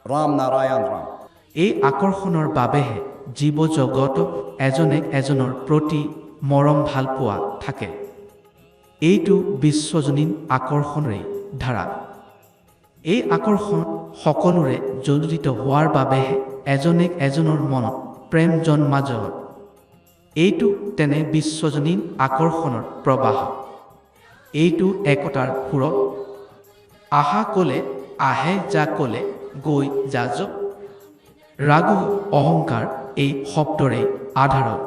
राम नारायण राम। এই আকৰ্ষণৰ বাবেহে জীৱ জগত এজনে এজনৰ প্ৰতি মৰম ভাল পোৱা থাকে। এইটো বিশ্বজনীন আকৰ্ষণৰে ধাৰা। এই আকৰ্ষণ সকলোৰে জড়িত হোৱাৰ বাবেহে এজনে এজনৰ মনত প্ৰেম জন্মা যায়। এইটো তেনে বিশ্বজনীন আকৰ্ষণৰ প্ৰবাহ। এইটো একতাৰ সুৰত। আহা ক'লে আহে, যা ক'লে গৈ যা যক। ৰাগ অহংকাৰ এই শব্দৰে আধাৰত।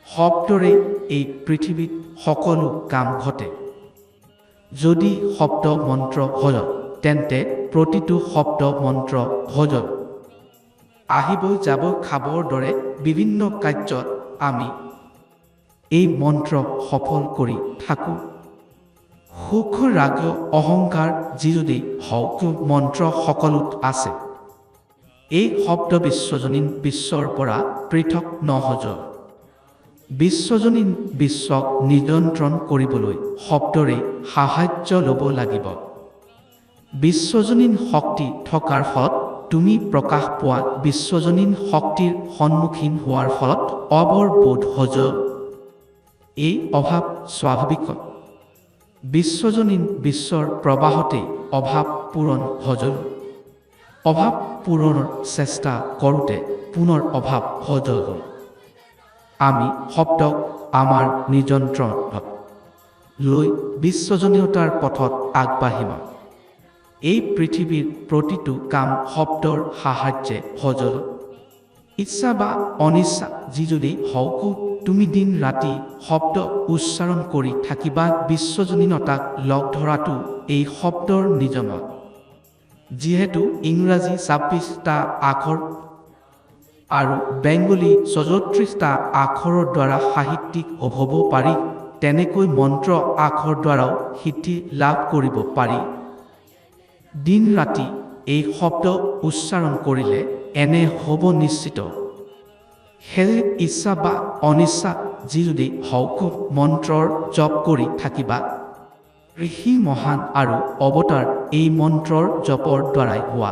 শব্দৰে এই পৃথিৱীত সকলো কাম ঘটে। যদি শব্দ মন্ত্ৰ হয় তেন্তে প্ৰতিটো শব্দ মন্ত্ৰ হয়। আহিব যাব খাবৰ দৰে বিভিন্ন কাৰ্যত আমি এই মন্ত্ৰ সফল কৰি থাকোঁ। সুখ ৰাগ অহংকাৰ যি যদি হওক মন্ত্ৰ সকলোত আছে। এই শব্দ বিশ্বজনীন বিশ্বৰ পৰা পৃথক নহজ। বিশ্বজনীন বিশ্বক নিয়ন্ত্ৰণ কৰিবলৈ শব্দৰে সাহায্য ল'ব লাগিব। বিশ্বজনীন শক্তি থকাৰ ফলত তুমি প্ৰকাশ পোৱা বিশ্বজনীন শক্তিৰ সন্মুখীন হোৱাৰ ফলত অৱবোধ হজ। এই অভাৱ স্বাভাৱিক। বিশ্বজনীন বিশ্বৰ প্ৰবাহতে অভাৱ পূৰণ হজ। অভাৱ পূৰণৰ চেষ্টা কৰোঁতে পুনৰ অভাৱ হজ। আমি শব্দক আমাৰ নিয়ন্ত্ৰণত লৈ বিশ্বজনীয়তাৰ পথত আগবাঢ়িম। এই পৃথিৱীৰ প্ৰতিটো কাম শব্দৰ সাহায্যে হজ। ইচ্ছা বা অনিচ্ছা যি যদি হওক তুমি দিন ৰাতি শব্দ উচ্চাৰণ কৰি থাকিবা। বিশ্বজনীনতাক লগ ধৰাটো এই শব্দৰ নিয়ম। যিহেতু ইংৰাজী ২৬টা আখৰ আৰু বেংগলী ৩৪টা আখৰৰ দ্বাৰা সাহিত্যিক হ'ব পাৰি, তেনেকৈ মন্ত্ৰ আখৰ দ্বাৰাও সিদ্ধি লাভ কৰিব পাৰি। দিন ৰাতি এই শব্দ উচ্চাৰণ কৰিলে এনে হ'ব নিশ্চিত। সেয়ে ইচ্ছা বা অনিচ্ছা যি যদি হওক মন্ত্ৰৰ জপ কৰি থাকিবা। ঋষি মহান আৰু অৱতাৰ এই মন্ত্ৰৰ জপৰ দ্বাৰাই হোৱা।